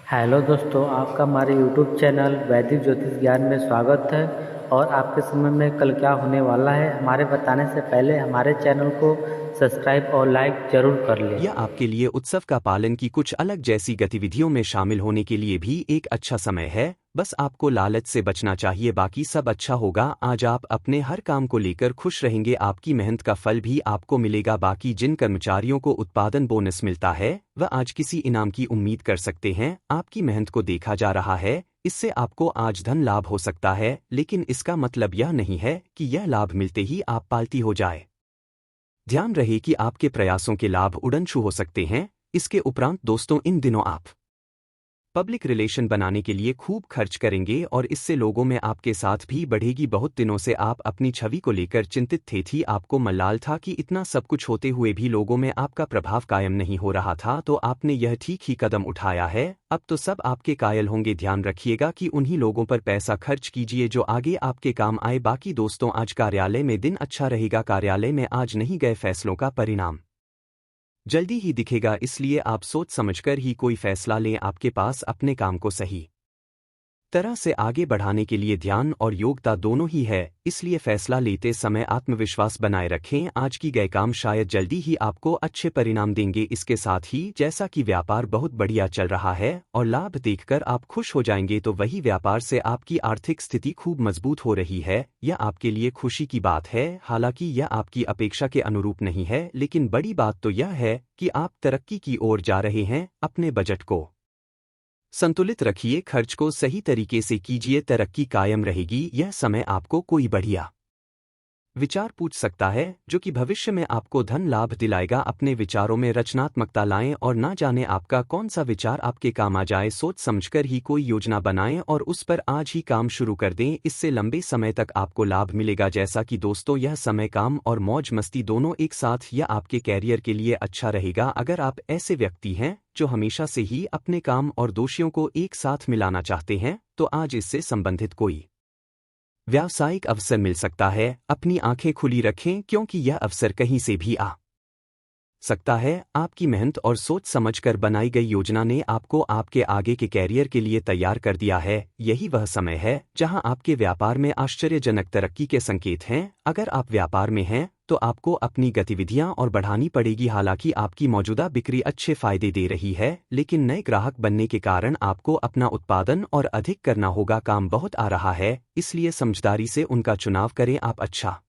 Hello दोस्तों, आपका हमारे यूट्यूब चैनल वैदिक ज्योतिष ज्ञान में स्वागत है। और आपके समय में कल क्या होने वाला है हमारे बताने से पहले हमारे चैनल को सब्सक्राइब और लाइक ज़रूर कर लें। यह आपके लिए उत्सव का पालन की कुछ अलग जैसी गतिविधियों में शामिल होने के लिए भी एक अच्छा समय है। बस आपको लालच से बचना चाहिए, बाकी सब अच्छा होगा। आज आप अपने हर काम को लेकर खुश रहेंगे, आपकी मेहनत का फल भी आपको मिलेगा। बाकी जिन कर्मचारियों को उत्पादन बोनस मिलता है वह आज किसी इनाम की उम्मीद कर सकते हैं। आपकी मेहनत को देखा जा रहा है, इससे आपको आज धन लाभ हो सकता है, लेकिन इसका मतलब यह नहीं है कि यह लाभ मिलते ही आप पालती हो जाए। ध्यान रहे कि आपके प्रयासों के लाभ उड़नछू हो सकते हैं। इसके उपरांत दोस्तों, इन दिनों आप पब्लिक रिलेशन बनाने के लिए खूब खर्च करेंगे और इससे लोगों में आपके साथ भी बढ़ेगी। बहुत दिनों से आप अपनी छवि को लेकर चिंतित थी, आपको मलाल था कि इतना सब कुछ होते हुए भी लोगों में आपका प्रभाव कायम नहीं हो रहा था, तो आपने यह ठीक ही कदम उठाया है। अब तो सब आपके कायल होंगे। ध्यान रखिएगा कि उन्हीं लोगों पर पैसा खर्च कीजिए जो आगे आपके काम आए। बाकी दोस्तों, आज कार्यालय में दिन अच्छा रहेगा। कार्यालय में आज नहीं गए फैसलों का परिणाम जल्दी ही दिखेगा, इसलिए आप सोच समझकर ही कोई फैसला लें। आपके पास अपने काम को सही तरह से आगे बढ़ाने के लिए ध्यान और योग्यता दोनों ही है, इसलिए फैसला लेते समय आत्मविश्वास बनाए रखें। आज की गए काम शायद जल्दी ही आपको अच्छे परिणाम देंगे। इसके साथ ही जैसा कि व्यापार बहुत बढ़िया चल रहा है और लाभ देखकर आप खुश हो जाएंगे, तो वही व्यापार से आपकी आर्थिक स्थिति खूब मजबूत हो रही है। यह आपके लिए खुशी की बात है। हालांकि यह आपकी अपेक्षा के अनुरूप नहीं है, लेकिन बड़ी बात तो यह है कि आप तरक्की की ओर जा रहे हैं। अपने बजट को संतुलित रखिए, खर्च को सही तरीके से कीजिए, तरक्की कायम रहेगी। यह समय आपको कोई बढ़िया विचार पूछ सकता है जो कि भविष्य में आपको धन लाभ दिलाएगा। अपने विचारों में रचनात्मकता लाएं और ना जाने आपका कौन सा विचार आपके काम आ जाए। सोच समझकर ही कोई योजना बनाएं और उस पर आज ही काम शुरू कर दें, इससे लंबे समय तक आपको लाभ मिलेगा। जैसा कि दोस्तों, यह समय काम और मौज मस्ती दोनों एक साथ यह आपके कैरियर के लिए अच्छा रहेगा। अगर आप ऐसे व्यक्ति हैं जो हमेशा से ही अपने काम और दोषियों को एक साथ मिलाना चाहते हैं, तो आज इससे संबंधित कोई व्यावसायिक अवसर मिल सकता है। अपनी आंखें खुली रखें, क्योंकि यह अवसर कहीं से भी आ सकता है। आपकी मेहनत और सोच समझकर बनाई गई योजना ने आपको आपके आगे के कैरियर के लिए तैयार कर दिया है। यही वह समय है जहां आपके व्यापार में आश्चर्यजनक तरक्की के संकेत हैं। अगर आप व्यापार में हैं तो आपको अपनी गतिविधियां और बढ़ानी पड़ेगी। हालांकि आपकी मौजूदा बिक्री अच्छे फायदे दे रही है, लेकिन नए ग्राहक बनने के कारण आपको अपना उत्पादन और अधिक करना होगा। काम बहुत आ रहा है, इसलिए समझदारी से उनका चुनाव करें, आप अच्छा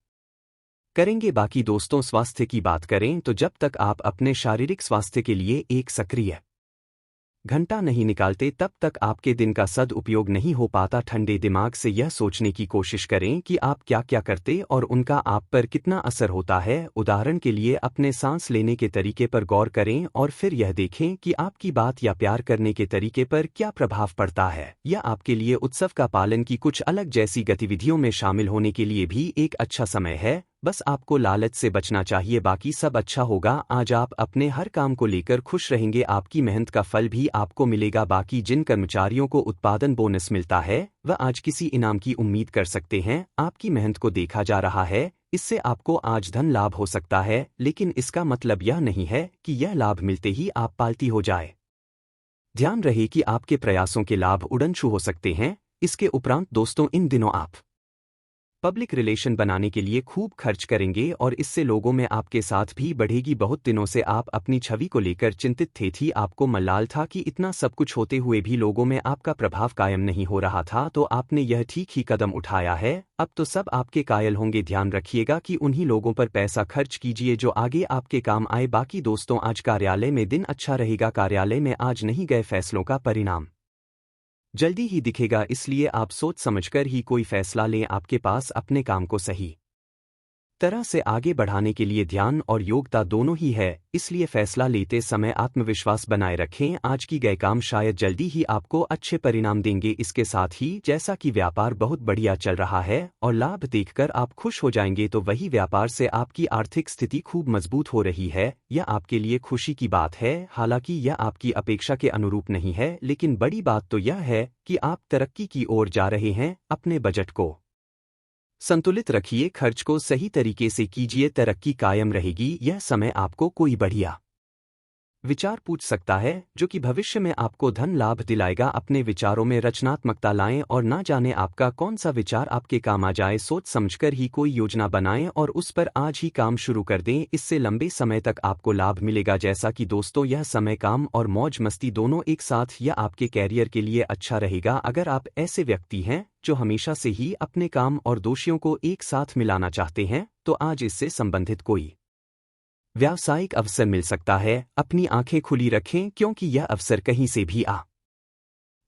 करेंगे। बाकी दोस्तों, स्वास्थ्य की बात करें तो जब तक आप अपने शारीरिक स्वास्थ्य के लिए एक सक्रिय घंटा नहीं निकालते, तब तक आपके दिन का सदुपयोग नहीं हो पाता। ठंडे दिमाग से यह सोचने की कोशिश करें कि आप क्या क्या करते और उनका आप पर कितना असर होता है। उदाहरण के लिए, अपने सांस लेने के तरीके पर गौर करें और फिर यह देखें कि आपकी बात या प्यार करने के तरीके पर क्या प्रभाव पड़ता है। यह आपके लिए उत्सव का पालन की कुछ अलग जैसी गतिविधियों में शामिल होने के लिए भी एक अच्छा समय है। बस आपको लालच से बचना चाहिए, बाकी सब अच्छा होगा। आज आप अपने हर काम को लेकर खुश रहेंगे, आपकी मेहनत का फल भी आपको मिलेगा। बाकी जिन कर्मचारियों को उत्पादन बोनस मिलता है वह आज किसी इनाम की उम्मीद कर सकते हैं। आपकी मेहनत को देखा जा रहा है, इससे आपको आज धन लाभ हो सकता है, लेकिन इसका मतलब यह नहीं है कि यह लाभ मिलते ही आप पालती हो जाए। ध्यान रहे कि आपके प्रयासों के लाभ उड़नछू हो सकते हैं। इसके उपरांत दोस्तों, इन दिनों आप पब्लिक रिलेशन बनाने के लिए खूब खर्च करेंगे और इससे लोगों में आपके साथ भी बढ़ेगी। बहुत दिनों से आप अपनी छवि को लेकर चिंतित थी, आपको मलाल था कि इतना सब कुछ होते हुए भी लोगों में आपका प्रभाव कायम नहीं हो रहा था, तो आपने यह ठीक ही कदम उठाया है। अब तो सब आपके कायल होंगे। ध्यान रखिएगा कि उन्हीं लोगों पर पैसा खर्च कीजिए जो आगे आपके काम आए। बाकी दोस्तों, आज कार्यालय में दिन अच्छा रहेगा। कार्यालय में आज नहीं गए फैसलों का परिणाम जल्दी ही दिखेगा, इसलिए आप सोच समझकर ही कोई फैसला लें। आपके पास अपने काम को सही तरह से आगे बढ़ाने के लिए ध्यान और योग्यता दोनों ही है, इसलिए फैसला लेते समय आत्मविश्वास बनाए रखें। आज की गए काम शायद जल्दी ही आपको अच्छे परिणाम देंगे। इसके साथ ही जैसा कि व्यापार बहुत बढ़िया चल रहा है और लाभ देखकर आप खुश हो जाएंगे, तो वही व्यापार से आपकी आर्थिक स्थिति खूब मजबूत हो रही है। यह आपके लिए खुशी की बात है। हालांकि यह आपकी अपेक्षा के अनुरूप नहीं है, लेकिन बड़ी बात तो यह है कि आप तरक्की की ओर जा रहे हैं। अपने बजट को संतुलित रखिए, खर्च को सही तरीके से कीजिए, तरक्की कायम रहेगी। यह समय आपको कोई बढ़िया विचार पूछ सकता है जो कि भविष्य में आपको धन लाभ दिलाएगा। अपने विचारों में रचनात्मकता लाएं और ना जाने आपका कौन सा विचार आपके काम आ जाए। सोच समझकर ही कोई योजना बनाएं और उस पर आज ही काम शुरू कर दें, इससे लंबे समय तक आपको लाभ मिलेगा। जैसा कि दोस्तों यह समय काम और मौज मस्ती दोनों एक साथ या आपके कैरियर के लिए अच्छा रहेगा। अगर आप ऐसे व्यक्ति हैं जो हमेशा से ही अपने काम और दोषियों को एक साथ मिलाना चाहते हैं तो आज इससे संबंधित कोई व्यावसायिक अवसर मिल सकता है। अपनी आंखें खुली रखें क्योंकि यह अवसर कहीं से भी आ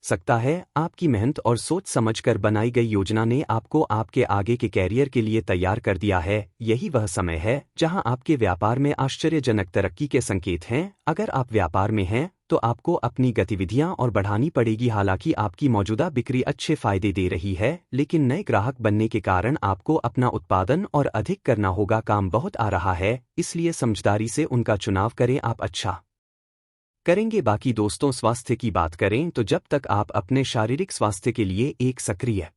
सकता है। आपकी मेहनत और सोच समझकर बनाई गई योजना ने आपको आपके आगे के कैरियर के लिए तैयार कर दिया है। यही वह समय है जहां आपके व्यापार में आश्चर्यजनक तरक्की के संकेत हैं। अगर आप व्यापार में हैं तो आपको अपनी गतिविधियां और बढ़ानी पड़ेगी। हालांकि आपकी मौजूदा बिक्री अच्छे फायदे दे रही है, लेकिन नए ग्राहक बनने के कारण आपको अपना उत्पादन और अधिक करना होगा। काम बहुत आ रहा है, इसलिए समझदारी से उनका चुनाव करें, आप अच्छा करेंगे। बाकी दोस्तों स्वास्थ्य की बात करें तो जब तक आप अपने शारीरिक स्वास्थ्य के लिए एक सक्रिय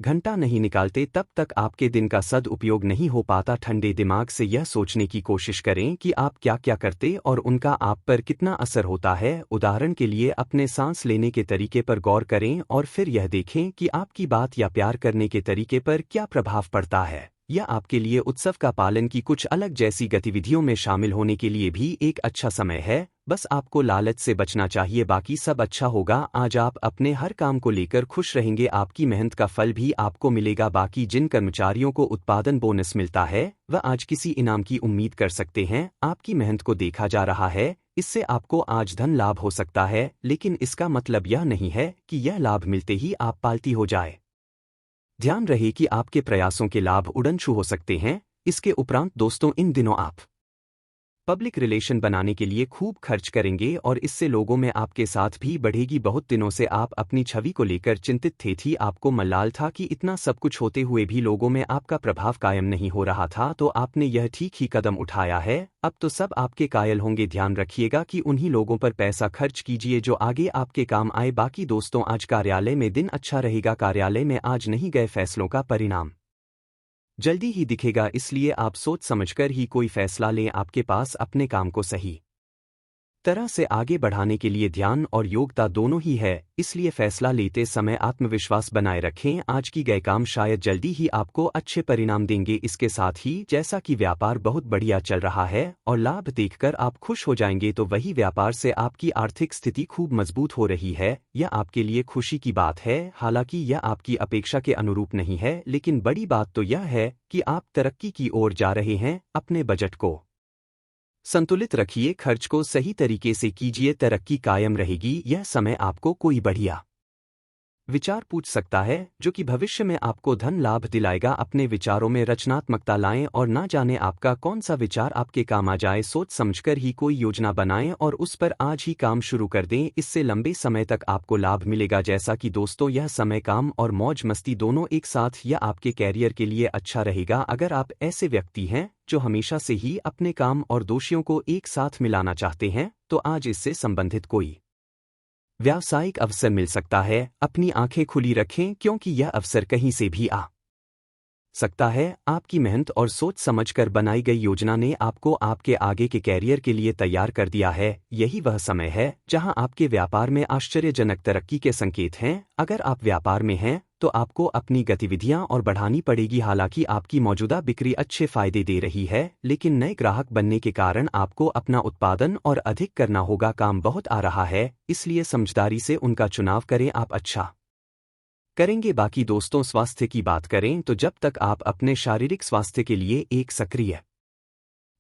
घंटा नहीं निकालते तब तक आपके दिन का सदुपयोग नहीं हो पाता। ठंडे दिमाग से यह सोचने की कोशिश करें कि आप क्या क्या करते और उनका आप पर कितना असर होता है। उदाहरण के लिए अपने सांस लेने के तरीके पर गौर करें और फिर यह देखें कि आपकी बात या प्यार करने के तरीके पर क्या प्रभाव पड़ता है। यह आपके लिए उत्सव का पालन की कुछ अलग जैसी गतिविधियों में शामिल होने के लिए भी एक अच्छा समय है। बस आपको लालच से बचना चाहिए, बाकी सब अच्छा होगा। आज आप अपने हर काम को लेकर खुश रहेंगे, आपकी मेहनत का फल भी आपको मिलेगा। बाकी जिन कर्मचारियों को उत्पादन बोनस मिलता है वह आज किसी इनाम की उम्मीद कर सकते हैं। आपकी मेहनत को देखा जा रहा है, इससे आपको आज धन लाभ हो सकता है, लेकिन इसका मतलब यह नहीं है कि यह लाभ मिलते ही आप पालती हो जाए। ध्यान रहे कि आपके प्रयासों के लाभ उड़नछू हो सकते हैं। इसके उपरांत दोस्तों इन दिनों आप पब्लिक रिलेशन बनाने के लिए खूब खर्च करेंगे और इससे लोगों में आपके साथ भी बढ़ेगी। बहुत दिनों से आप अपनी छवि को लेकर चिंतित थे आपको मलाल था कि इतना सब कुछ होते हुए भी लोगों में आपका प्रभाव कायम नहीं हो रहा था, तो आपने यह ठीक ही कदम उठाया है। अब तो सब आपके कायल होंगे। ध्यान रखिएगा कि उन्हीं लोगों पर पैसा खर्च कीजिए जो आगे आपके काम आए। बाकी दोस्तों आज कार्यालय में दिन अच्छा रहेगा। कार्यालय में आज नहीं गए फैसलों का परिणाम जल्दी ही दिखेगा, इसलिए आप सोच समझकर ही कोई फैसला लें। आपके पास अपने काम को सही तरह से आगे बढ़ाने के लिए ध्यान और योग्यता दोनों ही है, इसलिए फैसला लेते समय आत्मविश्वास बनाए रखें। आज की गए काम शायद जल्दी ही आपको अच्छे परिणाम देंगे। इसके साथ ही जैसा कि व्यापार बहुत बढ़िया चल रहा है और लाभ देखकर आप खुश हो जाएंगे, तो वही व्यापार से आपकी आर्थिक स्थिति खूब मजबूत हो रही है। यह आपके लिए खुशी की बात है। हालांकि यह आपकी अपेक्षा के अनुरूप नहीं है, लेकिन बड़ी बात तो यह है कि आप तरक्की की ओर जा रहे हैं। अपने बजट को संतुलित रखिए, खर्च को सही तरीके से कीजिए, तरक्की कायम रहेगी। यह समय आपको कोई बढ़िया विचार पूछ सकता है जो कि भविष्य में आपको धन लाभ दिलाएगा। अपने विचारों में रचनात्मकता लाएं और ना जाने आपका कौन सा विचार आपके काम आ जाए। सोच समझकर ही कोई योजना बनाएं और उस पर आज ही काम शुरू कर दें, इससे लंबे समय तक आपको लाभ मिलेगा। जैसा कि दोस्तों यह समय काम और मौज मस्ती दोनों एक साथ या आपके कैरियर के लिए अच्छा रहेगा। अगर आप ऐसे व्यक्ति हैं जो हमेशा से ही अपने काम और दोषियों को एक साथ मिलाना चाहते हैं तो आज इससे संबंधित कोई व्यावसायिक अवसर मिल सकता है। अपनी आंखें खुली रखें क्योंकि यह अवसर कहीं से भी आ सकता है। आपकी मेहनत और सोच समझकर बनाई गई योजना ने आपको आपके आगे के कैरियर के लिए तैयार कर दिया है। यही वह समय है जहां आपके व्यापार में आश्चर्यजनक तरक्की के संकेत हैं। अगर आप व्यापार में हैं तो आपको अपनी गतिविधियां और बढ़ानी पड़ेगी। हालांकि आपकी मौजूदा बिक्री अच्छे फायदे दे रही है, लेकिन नए ग्राहक बनने के कारण आपको अपना उत्पादन और अधिक करना होगा। काम बहुत आ रहा है, इसलिए समझदारी से उनका चुनाव करें, आप अच्छा करेंगे। बाकी दोस्तों स्वास्थ्य की बात करें तो जब तक आप अपने शारीरिक स्वास्थ्य के लिए एक सक्रिय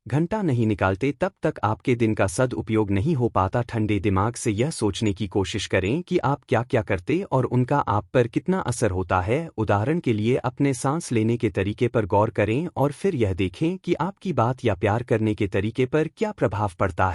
घंटा नहीं निकालते तब तक आपके दिन का सदुपयोग नहीं हो पाता। ठंडे दिमाग से यह सोचने की कोशिश करें कि आप क्या क्या करते और उनका आप पर कितना असर होता है। उदाहरण के लिए अपने सांस लेने के तरीके पर गौर करें और फिर यह देखें कि आपकी बात या प्यार करने के तरीके पर क्या प्रभाव पड़ता है।